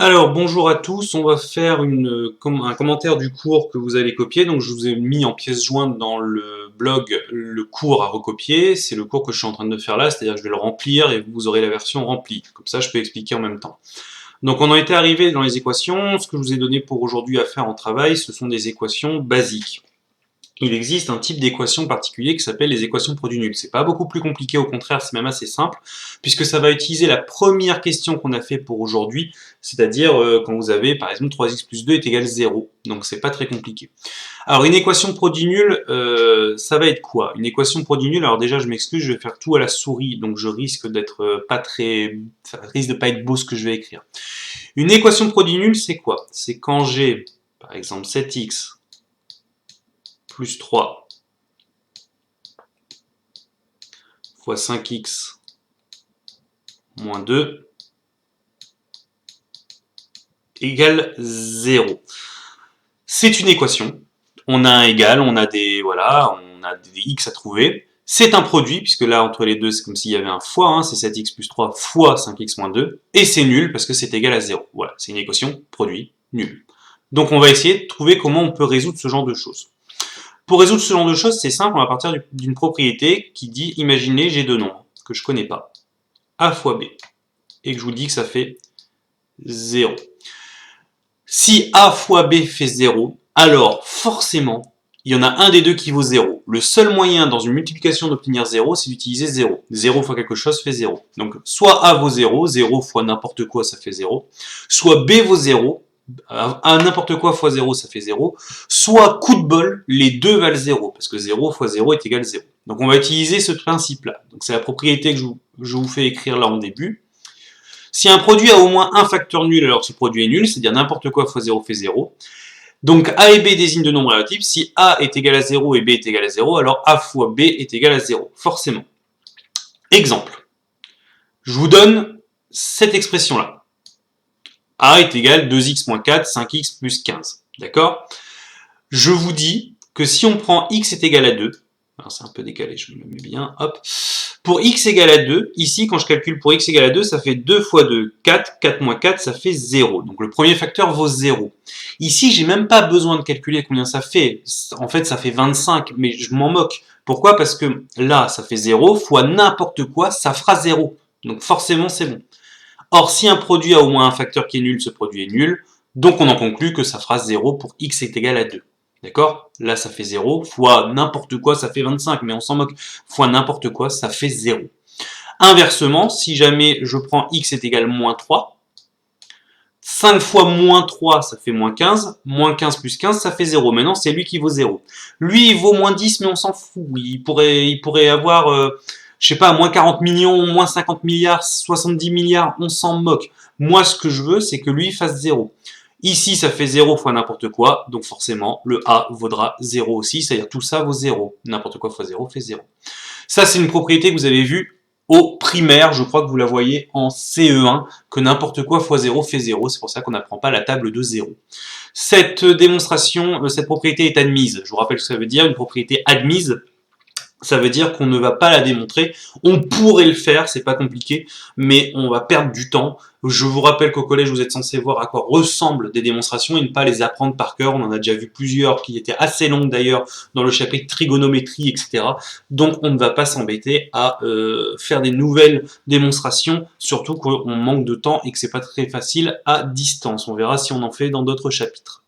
Alors, bonjour à tous, on va faire un commentaire du cours que vous allez copier. Donc, je vous ai mis en pièce jointe dans le blog le cours à recopier. C'est le cours que je suis en train de faire là, c'est-à-dire que je vais le remplir et vous aurez la version remplie. Comme ça, je peux expliquer en même temps. Donc, on en était arrivé dans les équations. Ce que je vous ai donné pour aujourd'hui à faire en travail, ce sont des équations basiques. Il existe un type d'équation particulier qui s'appelle les équations produit nul. C'est pas beaucoup plus compliqué, au contraire, c'est même assez simple, puisque ça va utiliser la première question qu'on a fait pour aujourd'hui, c'est-à-dire quand vous avez, par exemple, 3x plus 2 est égal à 0. Donc c'est pas très compliqué. Alors une équation produit nul, ça va être quoi? Une équation produit nul, alors déjà je m'excuse, je vais faire tout à la souris, donc je risque d'être ça risque de pas être beau ce que je vais écrire. Une équation produit nul, c'est quoi? C'est quand j'ai, par exemple, 7x plus 3 fois 5x moins 2 égale 0. C'est une équation. On a un égal, on a des x à trouver. C'est un produit, puisque là, entre les deux, c'est comme s'il y avait un fois, hein, c'est 7x plus 3 fois 5x moins 2, et c'est nul, parce que c'est égal à 0. Voilà, c'est une équation produit nul. Donc on va essayer de trouver comment on peut résoudre ce genre de choses. Pour résoudre ce genre de choses, c'est simple, on va partir d'une propriété qui dit, imaginez, j'ai deux nombres que je ne connais pas, a fois b, et que je vous dis que ça fait 0. Si a fois b fait 0, alors forcément, il y en a un des deux qui vaut 0. Le seul moyen dans une multiplication d'obtenir 0, c'est d'utiliser 0. 0 fois quelque chose fait 0. Donc soit a vaut 0, 0 fois n'importe quoi ça fait 0, soit b vaut 0, à n'importe quoi fois 0, ça fait 0. Soit, coup de bol, les deux valent 0, parce que 0 fois 0 est égal à 0. Donc on va utiliser ce principe-là. Donc c'est la propriété que je vous fais écrire là en début. Si un produit a au moins un facteur nul, alors ce produit est nul, c'est-à-dire n'importe quoi fois 0 fait 0. Donc a et b désignent deux nombres relatifs. Si a est égal à 0 et b est égal à 0, alors a fois b est égal à 0, forcément. Exemple. Je vous donne cette expression-là. A est égal à 2x moins 4, 5x plus 15. D'accord? Je vous dis que si on prend x est égal à 2, c'est un peu décalé, je me le mets bien, hop. Pour x égale à 2, ici, quand je calcule pour x égale à 2, ça fait 2 fois 2, 4, 4 moins 4, ça fait 0. Donc le premier facteur vaut 0. Ici, j'ai même pas besoin de calculer combien ça fait. En fait, ça fait 25, mais je m'en moque. Pourquoi? Parce que là, ça fait 0, fois n'importe quoi, ça fera 0. Donc forcément, c'est bon. Or, si un produit a au moins un facteur qui est nul, ce produit est nul. Donc on en conclut que ça fera 0 pour x est égal à 2. D'accord? Là, ça fait 0, fois n'importe quoi, ça fait 25, mais on s'en moque. Fois n'importe quoi, ça fait 0. Inversement, si jamais je prends x est égal à moins 3, 5 fois moins 3, ça fait moins 15. Moins 15 plus 15, ça fait 0. Maintenant, c'est lui qui vaut 0. Lui, il vaut moins 10, mais on s'en fout. Il pourrait avoir, je sais pas, moins 40 millions, moins 50 milliards, 70 milliards, on s'en moque. Moi, ce que je veux, c'est que lui fasse 0. Ici, ça fait 0 fois n'importe quoi, donc forcément, le A vaudra 0 aussi, c'est-à-dire tout ça vaut 0. N'importe quoi fois 0 fait 0. Ça, c'est une propriété que vous avez vue au primaire, je crois que vous la voyez en CE1, que n'importe quoi fois 0 fait 0, c'est pour ça qu'on n'apprend pas la table de 0. Cette démonstration, cette propriété est admise. Je vous rappelle ce que ça veut dire, une propriété admise. Ça veut dire qu'on ne va pas la démontrer. On pourrait le faire, c'est pas compliqué, mais on va perdre du temps. Je vous rappelle qu'au collège, vous êtes censé voir à quoi ressemblent des démonstrations et ne pas les apprendre par cœur. On en a déjà vu plusieurs qui étaient assez longues d'ailleurs dans le chapitre trigonométrie, etc. Donc on ne va pas s'embêter à faire des nouvelles démonstrations, surtout qu'on manque de temps et que c'est pas très facile à distance. On verra si on en fait dans d'autres chapitres.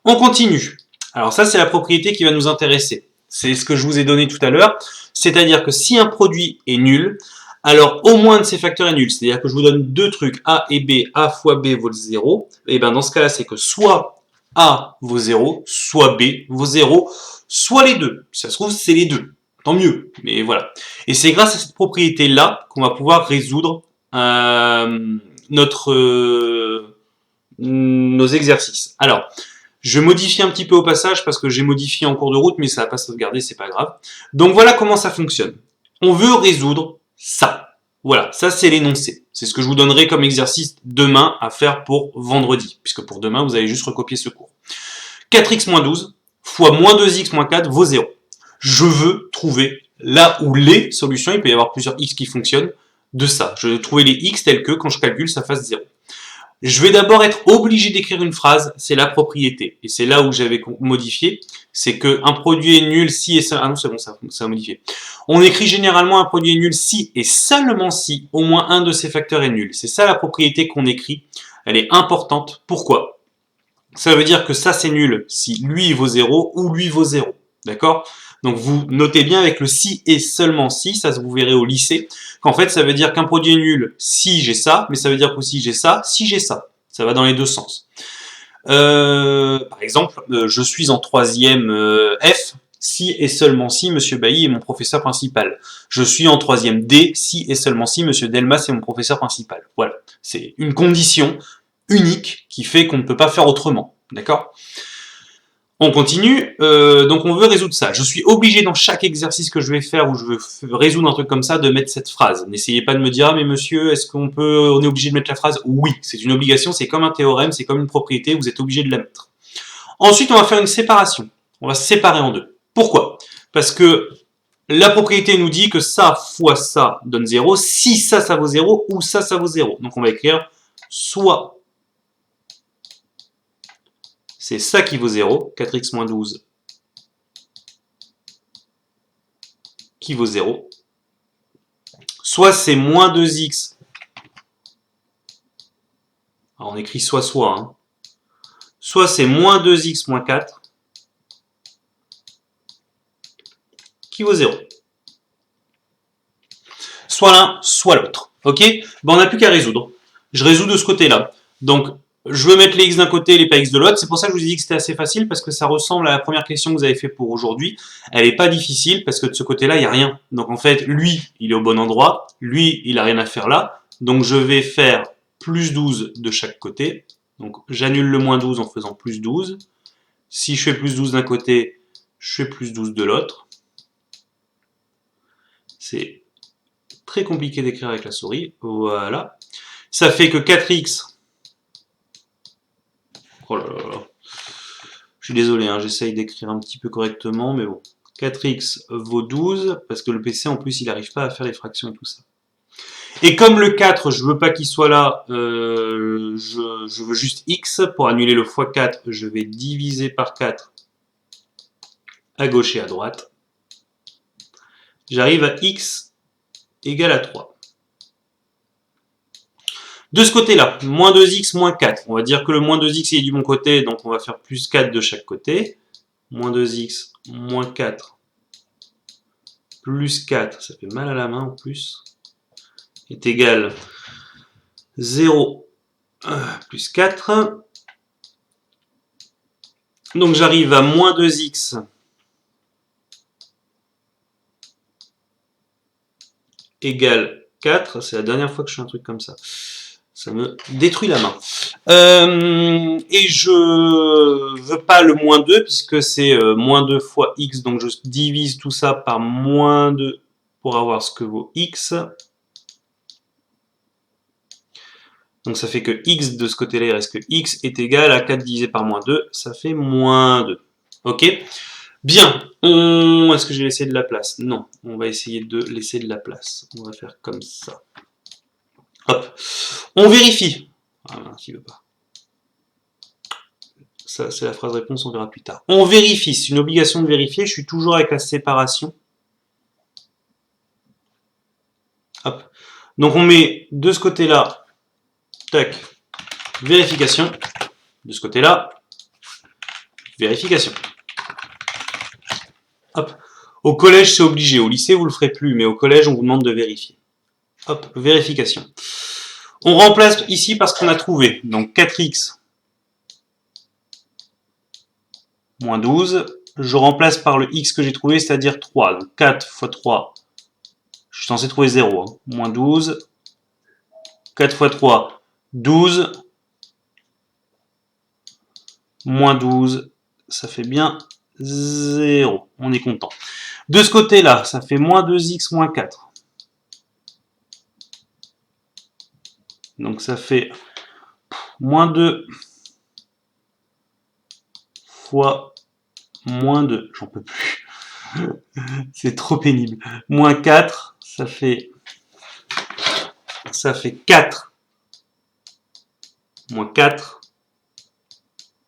On continue. Alors ça, c'est la propriété qui va nous intéresser. C'est ce que je vous ai donné tout à l'heure. C'est-à-dire que si un produit est nul, alors au moins de ses facteurs est nul. C'est-à-dire que je vous donne deux trucs, A et B, A fois B vaut 0. Et bien dans ce cas-là, c'est que soit A vaut 0, soit B vaut 0, soit les deux. Si ça se trouve, c'est les deux. Tant mieux. Mais voilà. Et c'est grâce à cette propriété-là qu'on va pouvoir résoudre nos exercices. Alors, je modifie un petit peu au passage parce que j'ai modifié en cours de route, mais ça va pas sauvegarder, c'est pas grave. Donc voilà comment ça fonctionne. On veut résoudre ça. Voilà, ça c'est l'énoncé. C'est ce que je vous donnerai comme exercice demain à faire pour vendredi, puisque pour demain, vous allez juste recopier ce cours. 4x moins 12 fois moins 2x moins 4 vaut 0. Je veux trouver là où les solutions, il peut y avoir plusieurs x qui fonctionnent, de ça. Je veux trouver les x tels que, quand je calcule, ça fasse 0. Je vais d'abord être obligé d'écrire une phrase, c'est la propriété. Et c'est là où j'avais modifié, c'est qu'un produit est nul si et seulement... Ah non, c'est bon, ça a modifié. On écrit généralement un produit est nul si et seulement si au moins un de ses facteurs est nul. C'est ça la propriété qu'on écrit. Elle est importante. Pourquoi? Ça veut dire que ça c'est nul si lui vaut 0 ou lui vaut 0. D'accord? Donc vous notez bien avec le si et seulement si, ça vous verrez au lycée, qu'en fait ça veut dire qu'un produit est nul si j'ai ça, mais ça veut dire qu'aussi j'ai ça, si j'ai ça. Ça va dans les deux sens. Par exemple, je suis en troisième F, si et seulement si Monsieur Bailly est mon professeur principal. Je suis en troisième D, si et seulement si Monsieur Delmas est mon professeur principal. Voilà, c'est une condition unique qui fait qu'on ne peut pas faire autrement. D'accord? On continue, donc on veut résoudre ça. Je suis obligé dans chaque exercice que je vais faire où je veux résoudre un truc comme ça de mettre cette phrase. N'essayez pas de me dire ah mais monsieur, est-ce on est obligé de mettre la phrase? Oui, c'est une obligation, c'est comme un théorème, c'est comme une propriété, vous êtes obligé de la mettre. Ensuite, on va faire une séparation. On va se séparer en deux. Pourquoi? Parce que la propriété nous dit que ça fois ça donne 0, si ça vaut 0 ou ça vaut 0. Donc on va écrire soit c'est ça qui vaut 0, 4x moins 12 qui vaut 0. Soit c'est moins 2x. Alors on écrit soit, hein. Soit c'est moins 2x moins 4 qui vaut 0. Soit l'un, soit l'autre. Ok? Ben, on n'a plus qu'à résoudre. Je résous de ce côté-là. Donc, je veux mettre les x d'un côté et les pas x de l'autre. C'est pour ça que je vous ai dit que c'était assez facile, parce que ça ressemble à la première question que vous avez fait pour aujourd'hui. Elle n'est pas difficile, parce que de ce côté-là, il n'y a rien. Donc en fait, lui, il est au bon endroit. Lui, il n'a rien à faire là. Donc je vais faire plus 12 de chaque côté. Donc j'annule le moins 12 en faisant plus 12. Si je fais plus 12 d'un côté, je fais plus 12 de l'autre. C'est très compliqué d'écrire avec la souris. Voilà. Ça fait que 4x... Oh là là là. Je suis désolé, hein, j'essaye d'écrire un petit peu correctement, mais bon. 4x vaut 12, parce que le PC, en plus, il n'arrive pas à faire les fractions et tout ça. Et comme le 4, je veux pas qu'il soit là, je veux juste x. Pour annuler le x4, je vais diviser par 4 à gauche et à droite. J'arrive à x égale à 3. De ce côté-là, moins 2x, moins 4. On va dire que le moins 2x il est du bon côté, donc on va faire plus 4 de chaque côté. Moins 2x, moins 4, plus 4, ça fait mal à la main en plus, est égal 0 plus 4. Donc j'arrive à moins 2x égale 4. C'est la dernière fois que je fais un truc comme ça. Ça me détruit la main. Et je veux pas le moins 2 puisque c'est moins 2 fois x, donc je divise tout ça par moins 2 pour avoir ce que vaut x. Donc ça fait que x de ce côté-là, il reste que x est égal à 4 divisé par moins 2, ça fait moins 2. Ok? Bien. Est-ce que j'ai laissé de la place? Non. On va essayer de laisser de la place. On va faire comme ça. Hop. On vérifie. Ah non, il veut pas. Ça, c'est la phrase réponse, on verra plus tard. On vérifie. C'est une obligation de vérifier. Je suis toujours avec la séparation. Hop. Donc on met de ce côté-là, tac, vérification. De ce côté-là, vérification. Hop. Au collège, c'est obligé. Au lycée, vous le ferez plus, mais au collège, on vous demande de vérifier. Hop, vérification. On remplace ici par ce qu'on a trouvé. Donc 4x moins 12. Je remplace par le x que j'ai trouvé, c'est-à-dire 3. Donc 4 fois 3, je suis censé trouver 0. Hein. Moins 12. 4 fois 3, 12. Moins 12, ça fait bien 0. On est content. De ce côté-là, ça fait moins 2x moins 4. Donc ça fait moins 2 fois moins 2. J'en peux plus. C'est trop pénible. Moins 4, ça fait 4 moins 4,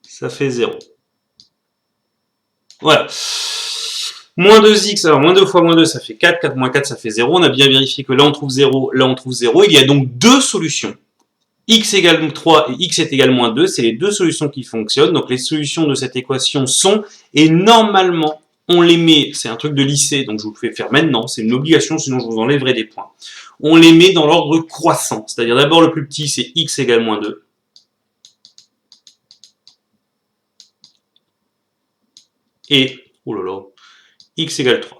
ça fait 0. Voilà. Moins 2x, alors moins 2 fois moins 2, ça fait 4, 4 moins 4, ça fait 0. On a bien vérifié que là on trouve 0, là on trouve 0. Il y a donc deux solutions. X égale 3 et x est égal moins 2, c'est les deux solutions qui fonctionnent. Donc les solutions de cette équation sont, et normalement, on les met, c'est un truc de lycée, donc je vous le fais faire maintenant, c'est une obligation, sinon je vous enlèverai des points. On les met dans l'ordre croissant, c'est-à-dire d'abord le plus petit, c'est x égale moins 2. Et, oh là là, x égale 3.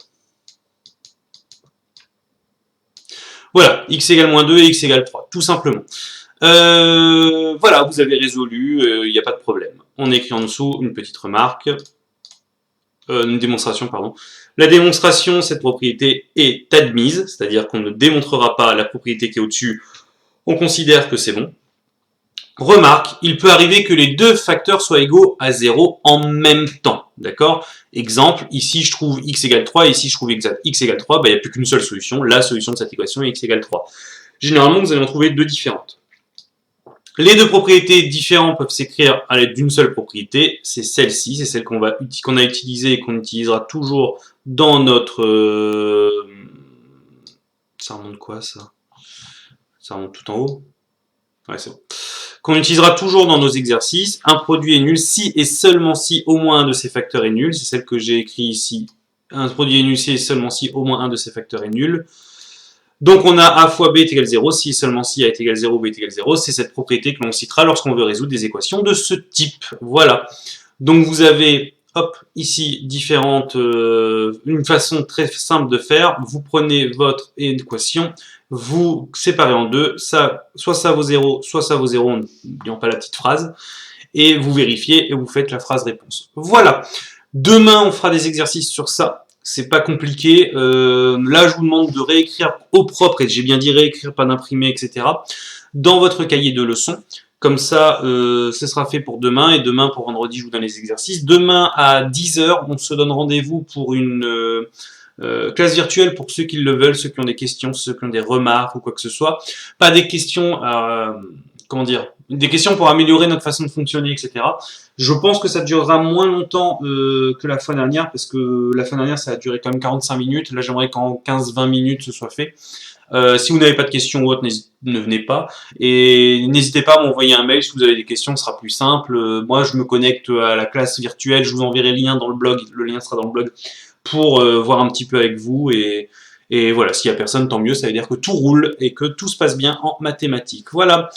Voilà, x égale moins 2 et x égale 3, tout simplement. Voilà, vous avez résolu, il n'y a pas de problème. On écrit en dessous une petite remarque, une démonstration, pardon. La démonstration, cette propriété est admise, c'est-à-dire qu'on ne démontrera pas la propriété qui est au-dessus, on considère que c'est bon. Remarque, il peut arriver que les deux facteurs soient égaux à 0 en même temps, d'accord? Exemple, ici je trouve x égale 3, et ici je trouve x égale 3, il n'y a plus qu'une seule solution, la solution de cette équation est x égale 3. Généralement, vous allez en trouver deux différentes. Les deux propriétés différentes peuvent s'écrire à l'aide d'une seule propriété, c'est celle-ci, c'est celle qu'on a utilisée et qu'on utilisera toujours dans notre... Ça remonte quoi ça? Ça remonte tout en haut? Ouais, c'est bon. Qu'on utilisera toujours dans nos exercices. Un produit est nul si et seulement si au moins un de ses facteurs est nul. C'est celle que j'ai écrit ici. Un produit est nul si et seulement si au moins un de ses facteurs est nul. Donc on a a fois b est égal 0, si et seulement si a est égal 0, b est égal 0, c'est cette propriété que l'on citera lorsqu'on veut résoudre des équations de ce type. Voilà. Donc vous avez, hop, ici, différentes, une façon très simple de faire. Vous prenez votre équation, vous séparez en deux, ça, soit ça vaut 0, soit ça vaut 0, n'oublions pas la petite phrase, et vous vérifiez et vous faites la phrase réponse. Voilà. Demain, on fera des exercices sur ça. C'est pas compliqué. Là, je vous demande de réécrire au propre, et j'ai bien dit réécrire, pas d'imprimer, etc. dans votre cahier de leçons. Comme ça, ce sera fait pour demain, et demain, pour vendredi, je vous donne les exercices. Demain, à 10 h, on se donne rendez-vous pour une classe virtuelle pour ceux qui le veulent, ceux qui ont des questions, ceux qui ont des remarques ou quoi que ce soit. Pas des questions, comment dire, des questions pour améliorer notre façon de fonctionner, etc. Je pense que ça durera moins longtemps que la fois dernière, parce que la fois dernière, ça a duré quand même 45 minutes. Là, j'aimerais qu'en 15-20 minutes, ce soit fait. Si vous n'avez pas de questions ou autre, ne venez pas. Et n'hésitez pas à m'envoyer un mail si vous avez des questions, ce sera plus simple. Moi, je me connecte à la classe virtuelle, je vous enverrai le lien dans le blog, le lien sera dans le blog, pour voir un petit peu avec vous. Et voilà, s'il n'y a personne, tant mieux, ça veut dire que tout roule et que tout se passe bien en mathématiques. Voilà.